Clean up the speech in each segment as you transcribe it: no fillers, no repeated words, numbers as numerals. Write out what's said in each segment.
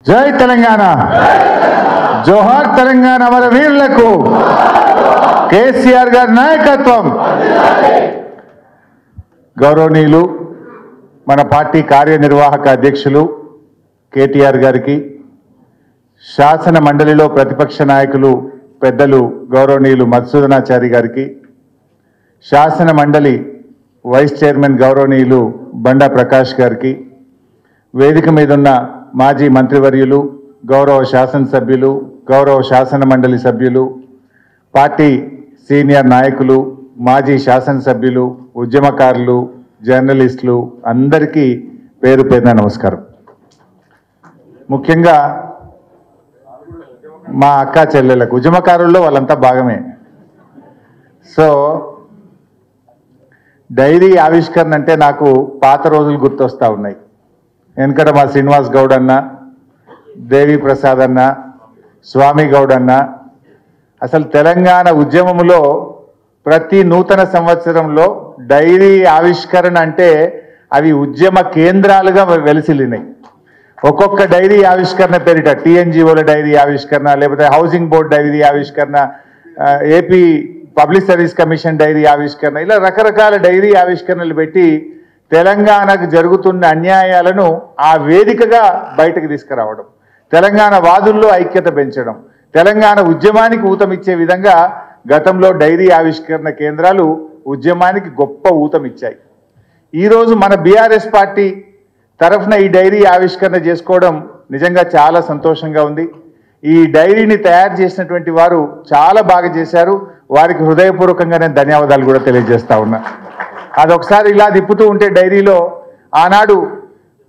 జై తెలంగాణ, జోహార్ తెలంగాణ అమరవీరులకు కేసీఆర్ గారి నాయకత్వం. గౌరవనీయులు మన పార్టీ కార్యనిర్వాహక అధ్యక్షులు కేటీఆర్ గారికి, శాసన మండలిలో ప్రతిపక్ష నాయకులు పెద్దలు గౌరవనీయులు మధుసూదనాచారి గారికి, శాసన మండలి వైస్ చైర్మన్ గౌరవనీయులు బండా ప్రకాష్ గారికి, వేదిక మీద ఉన్న మాజీ మంత్రివర్యులు, గౌరవ శాసనసభ్యులు, గౌరవ శాసన మండలి సభ్యులు, పార్టీ సీనియర్ నాయకులు, మాజీ శాసనసభ్యులు, ఉద్యమకారులు, జర్నలిస్టులు అందరికీ పేరు పేరున నమస్కారం. ముఖ్యంగా మా అక్క చెల్లెలకు, ఉద్యమకారుల్లో వాళ్ళంతా భాగమే. సో డైరీ ఆవిష్కరణ అంటే నాకు పాత రోజులు గుర్తొస్తూ ఉన్నాయి. వెనకట మా శ్రీనివాస్ గౌడ్ అన్న, దేవి ప్రసాద్ అన్న, స్వామి గౌడ్ అన్న, అసలు తెలంగాణ ఉద్యమంలో ప్రతి నూతన సంవత్సరంలో డైరీ ఆవిష్కరణ అంటే అవి ఉద్యమ కేంద్రాలుగా వెలిసిల్లినాయి. ఒక్కొక్క డైరీ ఆవిష్కరణ పేరిట టీఎన్జిఓల డైరీ ఆవిష్కరణ, లేకపోతే హౌసింగ్ బోర్డ్ డైరీ ఆవిష్కరణ, AP public service commission diary ఆవిష్కరణ, ఇలా రకరకాల డైరీ ఆవిష్కరణలు పెట్టి తెలంగాణకు జరుగుతున్న అన్యాయాలను ఆ వేదికగా బయటకు తీసుకురావడం, తెలంగాణ వాదుల్లో ఐక్యత పెంచడం, తెలంగాణ ఉద్యమానికి ఊతమిచ్చే విధంగా గతంలో డైరీ ఆవిష్కరణ కేంద్రాలు ఉద్యమానికి గొప్ప ఊతమిచ్చాయి. ఈరోజు మన బీఆర్ఎస్ పార్టీ తరఫున ఈ డైరీ ఆవిష్కరణ చేసుకోవడం నిజంగా చాలా సంతోషంగా ఉంది. ఈ డైరీని తయారు చేసినటువంటి వారు చాలా బాగా చేశారు. వారికి హృదయపూర్వకంగా నేను ధన్యవాదాలు కూడా తెలియజేస్తా ఉన్నా. అదొకసారి ఇలా తిప్పుతూ ఉంటే డైరీలో ఆనాడు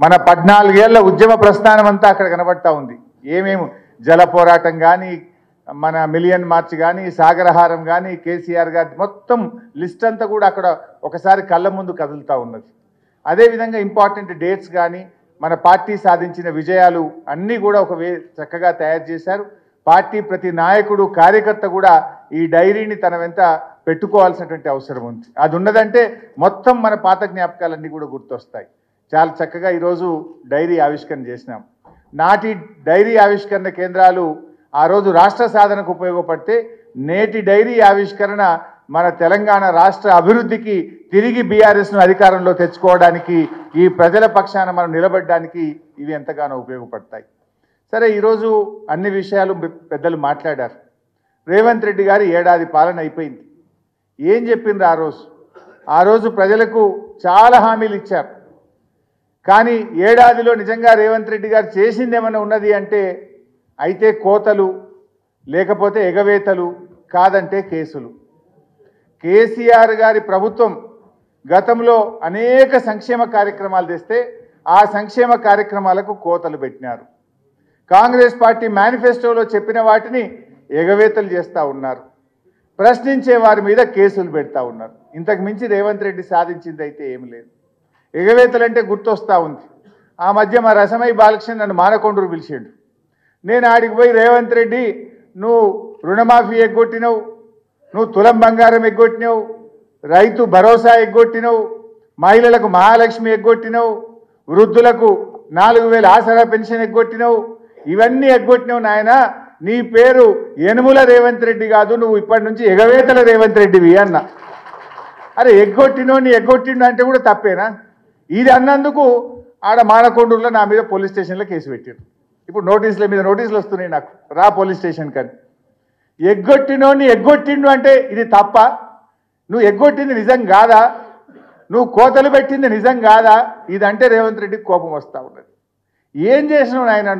మన 14 ఏళ్ల ఉద్యమ ప్రస్థానం అంతా అక్కడ కనబడతా ఉంది. ఏమేమి జల పోరాటం కానీ, మన మిలియన్ మార్చ్ కానీ, సాగరహారం కానీ, కేసీఆర్ గారి మొత్తం లిస్ట్ అంతా కూడా అక్కడ ఒకసారి కళ్ళ ముందు కదులుతూ ఉన్నది. అదేవిధంగా ఇంపార్టెంట్ డేట్స్ కానీ, మన పార్టీ సాధించిన విజయాలు అన్నీ కూడా చక్కగా తయారు చేశారు. పార్టీ ప్రతి నాయకుడు, కార్యకర్త కూడా ఈ డైరీని తన వెంట పెట్టుకోవాల్సినటువంటి అవసరం ఉంది. అది ఉన్నదంటే మొత్తం మన పాత జ్ఞాపకాలన్నీ కూడా గుర్తొస్తాయి. చాలా చక్కగా ఈరోజు డైరీ ఆవిష్కరణ చేసినాం. నాటి డైరీ ఆవిష్కరణ కేంద్రాలు ఆ రోజు రాష్ట్ర సాధనకు ఉపయోగపడితే, నేటి డైరీ ఆవిష్కరణ మన తెలంగాణ రాష్ట్ర అభివృద్ధికి, తిరిగి బీఆర్ఎస్ను అధికారంలో తెచ్చుకోవడానికి, ఈ ప్రజల పక్షాన మనం నిలబడడానికి ఇవి ఎంతగానో ఉపయోగపడతాయి. సరే, ఈరోజు అన్ని విషయాలు పెద్దలు మాట్లాడారు. రేవంత్ రెడ్డి గారి ఏడాది పాలన అయిపోయింది. ఏం చెప్పిండ్రు ఆ రోజు ప్రజలకు చాలా హామీలు ఇచ్చారు. కానీ ఏడాదిలో నిజంగా రేవంత్ రెడ్డి గారు చేసింది ఏమైనా ఉన్నది అంటే అయితే కోతలు, లేకపోతే ఎగవేతలు, కాదంటే కేసులు. కేసీఆర్ గారి ప్రభుత్వం గతంలో అనేక సంక్షేమ కార్యక్రమాలు తెస్తే ఆ సంక్షేమ కార్యక్రమాలకు కోతలు పెట్టినారు. కాంగ్రెస్ పార్టీ మేనిఫెస్టోలో చెప్పిన వాటిని ఎగవేతలు చేస్తూ ఉన్నారు. ప్రశ్నించే వారి మీద కేసులు పెడతా ఉన్నారు. ఇంతకు మించి రేవంత్ రెడ్డి సాధించింది అయితే ఏమి లేదు. ఎగవేతలంటే గుర్తొస్తూ ఉంది. ఆ మధ్య మా రసమై బాలకృష్ణ నన్ను మానకొండూరు పిలిచాడు. నేను ఆడికి పోయి, రేవంత్ రెడ్డి నువ్వు రుణమాఫీ ఎగ్గొట్టినవు, నువ్వు తులం బంగారం ఎగ్గొట్టినవు, రైతు భరోసా ఎగ్గొట్టినవు, మహిళలకు మహాలక్ష్మి ఎగ్గొట్టినవు, వృద్ధులకు 4000 ఆసరా పెన్షన్ ఎగ్గొట్టినవు, ఇవన్నీ ఎగ్గొట్టినవు నాయన. నీ పేరు యనుముల రేవంత్ రెడ్డి కాదు, నువ్వు ఇప్పటి నుంచి ఎగవేతల రేవంత్ రెడ్డివి అన్న. అరే, ఎగ్గొట్టినో అంటే కూడా తప్పేనా? ఇది అన్నందుకు ఆడ మానకొండూరులో నా మీద పోలీస్ స్టేషన్లో కేసు పెట్టారు. ఇప్పుడు నోటీసుల మీద నోటీసులు వస్తున్నాయి నాకు, రా పోలీస్ స్టేషన్ కానీ. ఎగ్గొట్టిండు అంటే ఇది తప్ప? నువ్వు ఎగ్గొట్టింది నిజం కాదా? నువ్వు కోతలు పెట్టింది నిజం కాదా? ఇదంటే రేవంత్ రెడ్డికి కోపం వస్తూ ఉన్నది. ఏం చేసినావు నాయన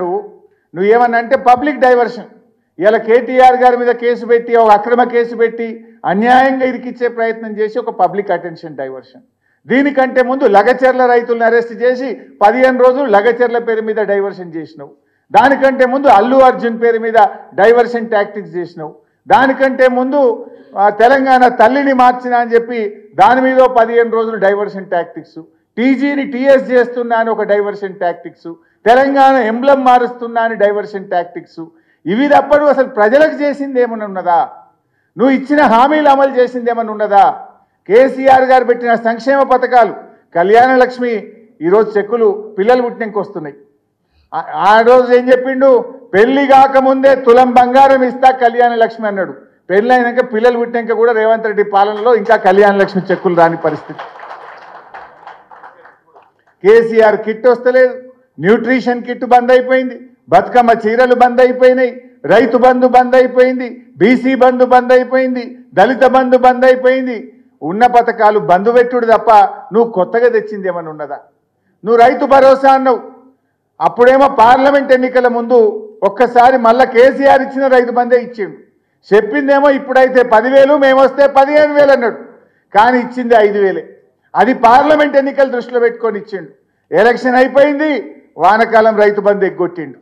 నువ్వేమన్నా అంటే పబ్లిక్ డైవర్షన్. ఇలా కేటీఆర్ గారి మీద కేసు పెట్టి, ఒక అక్రమ కేసు పెట్టి అన్యాయంగా ఇరికిచ్చే ప్రయత్నం చేసి ఒక పబ్లిక్ అటెన్షన్ డైవర్షన్. దీనికంటే ముందు లగచెర్ల రైతులను అరెస్ట్ చేసి 15 రోజులు లగచెర్ల పేరు మీద డైవర్షన్ చేసినావు. దానికంటే ముందు అల్లు అర్జున్ పేరు మీద డైవర్షన్ టాక్టిక్స్ చేసినావు. దానికంటే ముందు తెలంగాణ తల్లిని మార్చినా అని చెప్పి దాని మీద 15 రోజులు డైవర్షన్ టాక్టిక్స్. టీజీని టీఎస్ చేస్తున్నా అని ఒక డైవర్షన్ టాక్టిక్స్. తెలంగాణ ఎంబ్లం మారుస్తున్నా అని డైవర్షన్ టాక్టిక్స్. ఇవి తప్పడు అసలు ప్రజలకు చేసింది ఏమన్నా ఉన్నదా? నువ్వు ఇచ్చిన హామీలు అమలు చేసింది ఏమన్నా ఉన్నదా? కేసీఆర్ గారు పెట్టిన సంక్షేమ పథకాలు, కళ్యాణ లక్ష్మి ఈరోజు చెక్కులు పిల్లలు పుట్టినకి వస్తున్నాయి. ఆ రోజు ఏం చెప్పిండు? పెళ్లి కాకముందే తులం బంగారం ఇస్తా కళ్యాణ లక్ష్మి అన్నాడు. పెళ్లి అయినాక పిల్లలు పుట్టినాక కూడా రేవంత్ రెడ్డి పాలనలో ఇంకా కళ్యాణ లక్ష్మి చెక్కులు రాని పరిస్థితి. కేసీఆర్ కిట్ వస్తలేదు, న్యూట్రిషన్ కిట్ బంద్ అయిపోయింది, బతుకమ్మ చీరలు బంద్ అయిపోయినాయి, రైతు బంధు బంద్ అయిపోయింది, బీసీ బంధు బంద్ అయిపోయింది, దళిత బంధు బంద్ అయిపోయింది. ఉన్న పథకాలు బంధు పెట్టుడు తప్ప నువ్వు కొత్తగా తెచ్చింది ఏమన్నా ఉన్నదా? నువ్వు రైతు భరోసా అన్నావు. అప్పుడేమో పార్లమెంట్ ఎన్నికల ముందు ఒక్కసారి మళ్ళా కేసీఆర్ ఇచ్చిన రైతు బందే ఇచ్చిండు. చెప్పిందేమో ఇప్పుడైతే 10,000 మేమొస్తే 15,000 అన్నాడు. కానీ ఇచ్చింది 5,000. అది పార్లమెంట్ ఎన్నికలు దృష్టిలో పెట్టుకొని ఇచ్చిండు. ఎలక్షన్ అయిపోయింది, వానకాలం రైతు బంధు ఎగ్గొట్టిండు.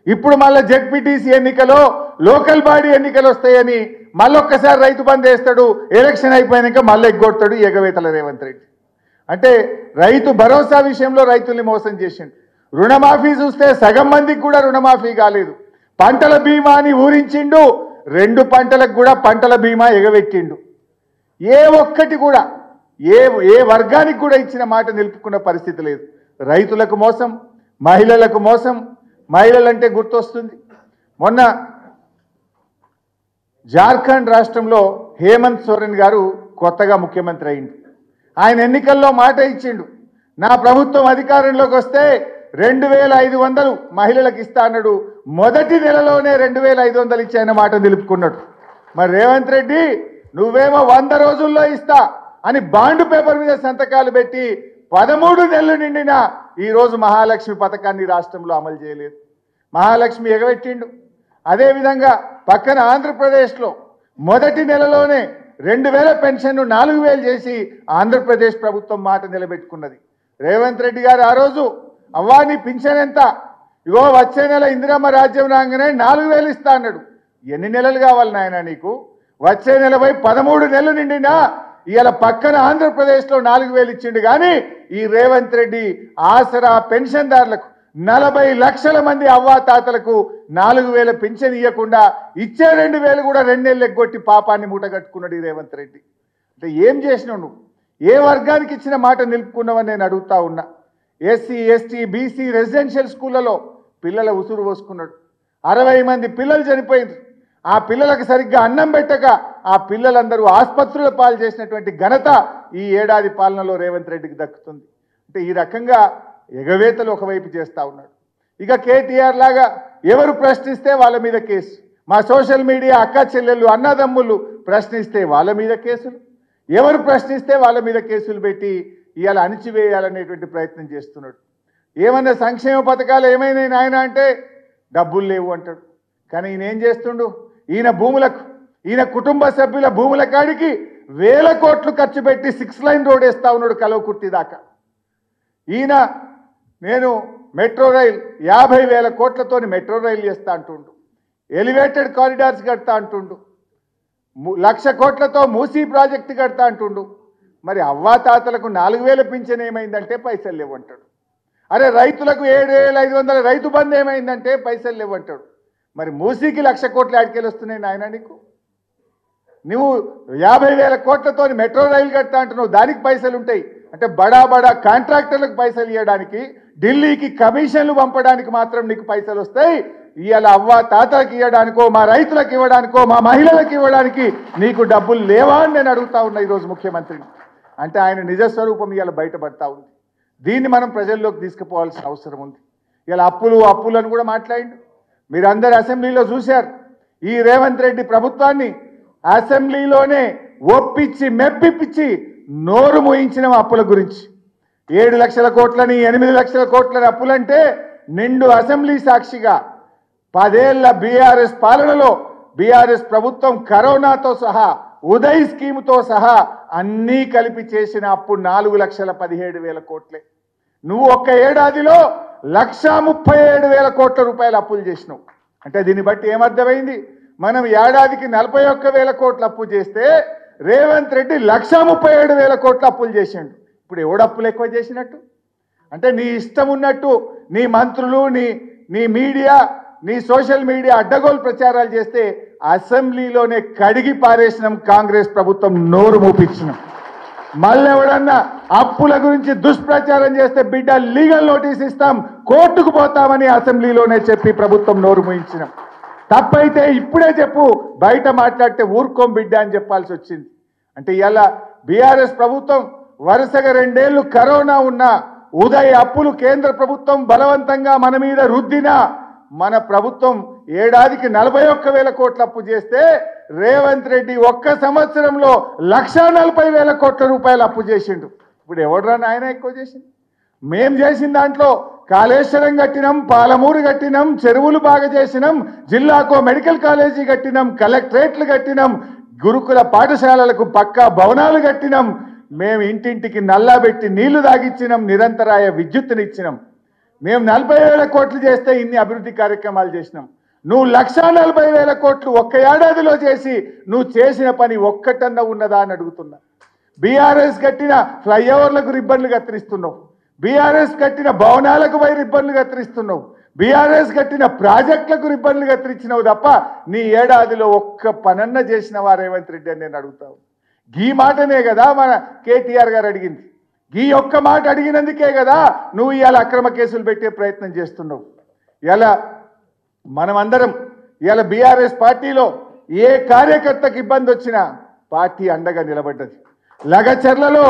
ఇప్పుడు మళ్ళీ జెడ్పీటీసీ ఎన్నికలో లోకల్ బాడీ ఎన్నికలు వస్తాయని మళ్ళొక్కసారి రైతు బంధు వేస్తాడు. ఎలక్షన్ అయిపోయాక మళ్ళీ ఎగ్గొడతాడు ఎగవేతల రేవంత్ రెడ్డి. అంటే రైతు భరోసా విషయంలో రైతుల్ని మోసం చేసిండు. రుణమాఫీ చూస్తే సగం మందికి కూడా రుణమాఫీ కాలేదు. పంటల బీమాని ఊరించిండు, 2 పంటలకు కూడా పంటల బీమా ఎగబెట్టిండు. ఏ ఒక్కటి కూడా ఏ వర్గానికి కూడా ఇచ్చిన మాట నిలుపుకున్న పరిస్థితి లేదు. రైతులకు మోసం, మహిళలకు మోసం. మహిళలంటే గుర్తొస్తుంది, మొన్న జార్ఖండ్ రాష్ట్రంలో హేమంత్ సోరెన్ గారు కొత్తగా ముఖ్యమంత్రి అయింది. ఆయన ఎన్నికల్లో మాట ఇచ్చిండు, నా ప్రభుత్వం అధికారంలోకి వస్తే 2,500 మహిళలకు ఇస్తా అన్నాడు. మొదటి నెలలోనే 2,500 ఇచ్చాయన్న మాట నిలుపుకున్నాడు. మరి రేవంత్ రెడ్డి నువ్వేమో 100 రోజుల్లో ఇస్తా అని బాండ్ పేపర్ మీద సంతకాలు పెట్టి 13 నెలలు నిండినా ఈరోజు మహాలక్ష్మి పథకాన్ని రాష్ట్రంలో అమలు చేయలేదు. మహాలక్ష్మి ఎగబెట్టిండు. అదేవిధంగా పక్కన ఆంధ్రప్రదేశ్లో మొదటి నెలలోనే 2,000 పెన్షన్ను 4,000 చేసి ఆంధ్రప్రదేశ్ ప్రభుత్వం మాట నిలబెట్టుకున్నది. రేవంత్ రెడ్డి గారు ఆ రోజు అవ్వా నీ పింఛన్ ఎంత? ఇగో వచ్చే నెల ఇందిరమ్మ రాజ్యం రాగానే 4,000 ఇస్తా అన్నాడు. ఎన్ని నెలలు కావాలి నాయన నీకు? వచ్చే నెల పోయి 13 నెలలు నిండినా ఇవాళ పక్కన ఆంధ్రప్రదేశ్లో 4,000 ఇచ్చిండు. కానీ ఈ రేవంత్ రెడ్డి ఆసరా పెన్షన్దారులకు 40 లక్షల మంది అవ్వాతాతలకు 4,000 పెన్షన్ ఇవ్వకుండా ఇచ్చే 2,000 కూడా 2 నెలలు ఎగ్గొట్టి పాపాన్ని మూటగట్టుకున్నాడు ఈ రేవంత్ రెడ్డి. అంటే ఏం చేసినావు నువ్వు? ఏ వర్గానికి ఇచ్చిన మాట నిలుపుకున్నావని నేను అడుగుతా ఉన్నా. ఎస్సీ ఎస్టీ బీసీ రెసిడెన్షియల్ స్కూళ్ళలో పిల్లల ఉసురు పోసుకున్నాడు. 60 మంది పిల్లలు చనిపోయింది. ఆ పిల్లలకు సరిగ్గా అన్నం పెట్టక ఆ పిల్లలందరూ ఆసుపత్రుల పాలు చేసినటువంటి ఘనత ఈ ఏడాది పాలనలో రేవంత్ రెడ్డికి దక్కుతుంది. అంటే ఈ రకంగా ఎగవేతలు ఒకవైపు చేస్తూ ఉన్నాడు. ఇక కేటీఆర్ లాగా ఎవరు ప్రశ్నిస్తే వాళ్ళ మీద కేసు, మా సోషల్ మీడియా అక్క చెల్లెళ్ళు అన్నదమ్ముళ్ళు ప్రశ్నిస్తే వాళ్ళ మీద కేసులు, ఎవరు ప్రశ్నిస్తే వాళ్ళ మీద కేసులు పెట్టి ఇవాళ అణిచివేయాలనేటువంటి ప్రయత్నం చేస్తున్నాడు. ఏమన్నా సంక్షేమ పథకాలు ఏమైనా నాయన అంటే డబ్బులు లేవు అంటాడు. కానీ ఈయన ఏం చేస్తుండు? ఈయన భూములకు, ఈయన కుటుంబ సభ్యుల భూముల కాడికి 1,000 కోట్లు ఖర్చు పెట్టి 6 లైన్ రోడ్ వేస్తా ఉన్నాడు కలవకుర్తి దాకా. ఈయన నేను మెట్రో రైల్ 50,000 కోట్లతోని మెట్రో రైలు చేస్తా అంటుండు, ఎలివేటెడ్ కారిడార్స్ కడతా అంటుండు, 1,00,000 కోట్లతో మూసీ ప్రాజెక్టు కడతా అంటుండు. మరి అవ్వాతాతలకు 4,000 పింఛన్ ఏమైందంటే పైసలు లేవంటాడు. అరే రైతులకు 7,500 రైతు బంధు ఏమైందంటే పైసలు లేవంటాడు. మరి మూసీకి 1,00,000 కోట్లు ఆడికెళ్ళి వస్తున్నాయి నాయన నీకు? నువ్వు 50,000 కోట్లతో మెట్రో రైలు కడతా అంటున్నావు, దానికి పైసలు ఉంటాయి అంటే బడా బడా కాంట్రాక్టర్లకు పైసలు ఇవ్వడానికి, ఢిల్లీకి కమిషన్లు పంపడానికి మాత్రం నీకు పైసలు వస్తాయి. ఇవాళ అవ్వ తాతలకు ఇవ్వడానికో, మా రైతులకు ఇవ్వడానికో, మా మహిళలకు ఇవ్వడానికి నీకు డబ్బులు లేవా అని నేను అడుగుతా ఉన్నా ఈరోజు ముఖ్యమంత్రిని. అంటే ఆయన నిజస్వరూపం ఇవాళ బయటపడతా ఉంది. దీన్ని మనం ప్రజల్లోకి తీసుకుపోవాల్సిన అవసరం ఉంది. ఇలా అప్పులను కూడా మాట్లాడిండు. మీరందరూ అసెంబ్లీలో చూశారు. ఈ రేవంత్ రెడ్డి ప్రభుత్వాన్ని అసెంబ్లీలోనే ఒప్పించి మెప్పిపించి నోరు మోయించిన అప్పుల గురించి. 7 లక్షల కోట్లని 8 లక్షల కోట్లని అప్పులంటే నిండు అసెంబ్లీ సాక్షిగా 10 ఏళ్ల బీఆర్ఎస్ పాలనలో బీఆర్ఎస్ ప్రభుత్వం కరోనాతో సహా ఉదయ్ స్కీమ్తో సహా అన్నీ కలిపి చేసిన అప్పు 4,17,000 కోట్లే. నువ్వు ఒక్క ఏడాదిలో 1,37,000 కోట్ల రూపాయల అప్పులు చేసినావు. అంటే దీన్ని బట్టి ఏమర్థమైంది? మనం ఏడాదికి 41,000 కోట్ల అప్పు చేస్తే రేవంత్ రెడ్డి 1,37,000 కోట్ల అప్పులు చేసిండు. ఇప్పుడు ఎవడు అప్పులు ఎక్కువ చేసినట్టు? అంటే నీ ఇష్టం ఉన్నట్టు నీ మంత్రులు, నీ మీడియా, నీ సోషల్ మీడియా అడ్డగోలు ప్రచారాలు చేస్తే అసెంబ్లీలోనే కడిగి పారేసినాం. కాంగ్రెస్ ప్రభుత్వం నోరు మూపించినాం. మళ్ళీ ఎవడన్నా అప్పుల గురించి దుష్ప్రచారం చేస్తే బిడ్డ లీగల్ నోటీస్ ఇస్తాం, కోర్టుకు పోతామని అసెంబ్లీలోనే చెప్పి ప్రభుత్వం నోరు మూయించినాం. తప్పైతే ఇప్పుడే చెప్పు, బయట మాట్లాడితే ఊరుకోం బిడ్డ అని చెప్పాల్సి వచ్చింది. అంటే ఇలా బీఆర్ఎస్ ప్రభుత్వం వరుసగా 2 ఏళ్లు కరోనా ఉన్నా ఉదయ్ అప్పులు కేంద్ర ప్రభుత్వం బలవంతంగా మన మీద రుద్దినా మన ప్రభుత్వం ఏడాదికి 41,000 కోట్ల అప్పు చేస్తే రేవంత్ రెడ్డి ఒక్క సంవత్సరంలో 1,40,000 కోట్ల రూపాయలు అప్పు చేసిండు. ఇప్పుడు ఎవడరా ఆయన ఎక్కువ చేసింది? మేం చేసిన దాంట్లో కాళేశ్వరం కట్టినాం, పాలమూరు కట్టినాం, చెరువులు బాగా చేసినాం, జిల్లాకు మెడికల్ కాలేజీ కట్టినాం, కలెక్టరేట్లు కట్టినాం, గురుకుల పాఠశాలలకు పక్కా భవనాలు కట్టినాం, మేము ఇంటింటికి నల్లా పెట్టి నీళ్లు తాగిచ్చినాం, నిరంతరాయ విద్యుత్తునిచ్చినాం. మేము 40,000 కోట్లు చేస్తే ఇన్ని అభివృద్ధి కార్యక్రమాలు చేసినాం. నువ్వు 1,40,000 కోట్లు ఒక్క ఏడాదిలో చేసి నువ్వు చేసిన పని ఒక్కటన్నా ఉన్నదా అని అడుగుతున్నా. బీఆర్ఎస్ కట్టిన ఫ్లైఓవర్లకు రిబ్బన్లు కత్తిరిస్తున్నావు, బీఆర్ఎస్ కట్టిన భవనాలకు పోయి రిబ్బన్లు కత్తిరిస్తున్నావు, బీఆర్ఎస్ కట్టిన ప్రాజెక్టులకు రిబ్బన్లు కత్తిరించినావు తప్ప నీ ఏడాదిలో ఒక్క పనన్న చేసినవా రేవంత్ రెడ్డి అని నేను అడుగుతావు. ఈ మాటనే కదా మన కేటీఆర్ గారు అడిగింది. ఈ ఒక్క మాట అడిగినందుకే కదా నువ్వు ఇవాళ అక్రమ కేసులు పెట్టే ప్రయత్నం చేస్తున్నావు. ఇలా మనమందరం ఇలా బీఆర్ఎస్ పార్టీలో ఏ కార్యకర్తకు ఇబ్బంది వచ్చినా పార్టీ అండగా నిలబడ్డది. లగచర్లలో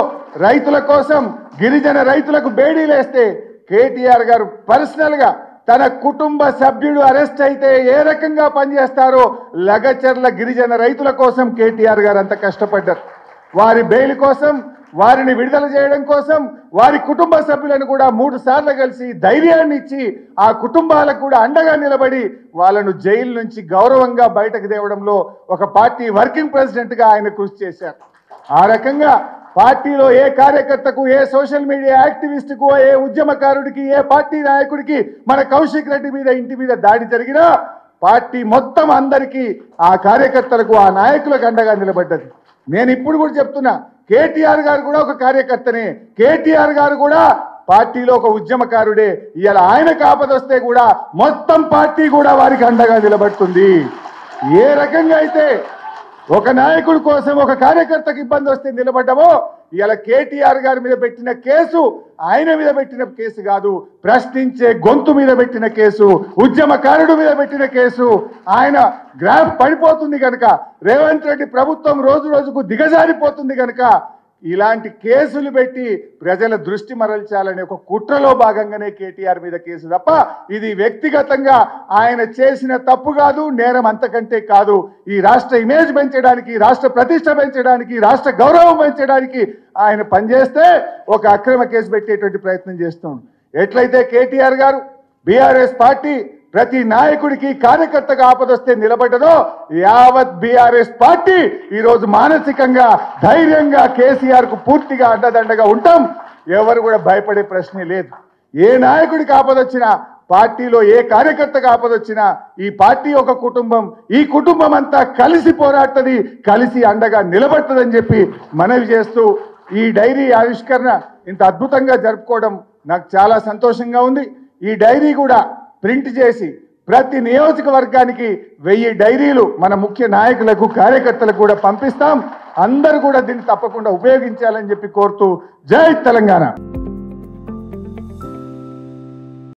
రైతుల కోసం గిరిజన రైతులకు బేడీలేస్తే కేటీఆర్ గారు పర్సనల్గా తన కుటుంబ సభ్యుడు అరెస్ట్ అయితే ఏ రకంగా పనిచేస్తారో లగచర్ల గిరిజన రైతుల కోసం కేటీఆర్ గారు అంత కష్టపడ్డారు. వారి బెయిల్ కోసం, వారిని విడుదల చేయడం కోసం వారి కుటుంబ సభ్యులను కూడా 3 సార్లు కలిసి ధైర్యాన్ని ఇచ్చి ఆ కుటుంబాలకు కూడా అండగా నిలబడి వాళ్ళను జైలు నుంచి గౌరవంగా బయటకు తేవడంలో ఒక పార్టీ వర్కింగ్ ప్రెసిడెంట్గా ఆయన కృషి చేశారు. ఆ రకంగా పార్టీలో ఏ కార్యకర్తకు, ఏ సోషల్ మీడియా యాక్టివిస్టుకు, ఏ ఉద్యమకారుడికి, ఏ పార్టీ నాయకుడికి మన కౌశిక్ రెడ్డి మీద ఇంటి మీద దాడి జరిగినా పార్టీ మొత్తం అందరికీ ఆ కార్యకర్తలకు, ఆ నాయకులకు అండగా నిలబడ్డది. నేను ఇప్పుడు కూడా చెప్తున్నా, కేటీఆర్ గారు కూడా ఒక కార్యకర్తనే, కేటీఆర్ గారు కూడా పార్టీలో ఒక ఉద్యమకారుడే. ఇవాళ ఆయనకు ఆపదొస్తే కూడా మొత్తం పార్టీ కూడా వారికి అండగా నిలబడుతుంది. ఏ రకంగా అయితే ఒక నాయకుడి కోసం, ఒక కార్యకర్తకు ఇబ్బంది వస్తే నిలబడ్డామో, ఇవాళ కేటీఆర్ గారి మీద పెట్టిన కేసు ఆయన మీద పెట్టిన కేసు కాదు, ప్రశ్నించే గొంతు మీద పెట్టిన కేసు, ఉద్యమకారుడు మీద పెట్టిన కేసు. ఆయన గ్రాఫ్ పడిపోతుంది కనుక, రేవంత్ రెడ్డి ప్రభుత్వం రోజు రోజుకు దిగజారిపోతుంది కనుక ఇలాంటి కేసులు పెట్టి ప్రజల దృష్టి మరల్చాలనే ఒక కుట్రలో భాగంగానే కేటీఆర్ మీద కేసు తప్ప ఇది వ్యక్తిగతంగా ఆయన చేసిన తప్పు కాదు, నేరం అంతకంటే కాదు. ఈ రాష్ట్ర ఇమేజ్ పెంచడానికి, రాష్ట్ర ప్రతిష్ట పెంచడానికి, రాష్ట్ర గౌరవం పెంచడానికి ఆయన పనిచేస్తే ఒక అక్రమ కేసు పెట్టేటువంటి ప్రయత్నం చేస్తున్నాడు. ఎట్లయితే కేటీఆర్ గారు, బీఆర్ఎస్ పార్టీ ప్రతి నాయకుడికి, కార్యకర్తగా ఆపదొస్తే నిలబడ్డదో యావత్ బీఆర్ఎస్ పార్టీ ఈరోజు మానసికంగా, ధైర్యంగా కేసీఆర్ కు పూర్తిగా అండదండగా ఉంటాం. ఎవరు కూడా భయపడే ప్రశ్నే లేదు. ఏ నాయకుడికి ఆపదొచ్చినా, పార్టీలో ఏ కార్యకర్తకు ఆపదొచ్చినా ఈ పార్టీ ఒక కుటుంబం, ఈ కుటుంబం అంతా కలిసి పోరాడుతుంది, కలిసి అండగా నిలబడుతుందని చెప్పి మనవి చేస్తూ ఈ డైరీ ఆవిష్కరణ ఇంత అద్భుతంగా జరుపుకోవడం నాకు చాలా సంతోషంగా ఉంది. ఈ డైరీ కూడా ప్రింట్ చేసి ప్రతి నియోజకవర్గానికి 1000 డైరీలు మన ముఖ్య నాయకులకు, కార్యకర్తలకు కూడా పంపిస్తాం. అందరూ కూడా దీన్ని తప్పకుండా ఉపయోగించాలని చెప్పి కోరుతూ జై తెలంగాణ.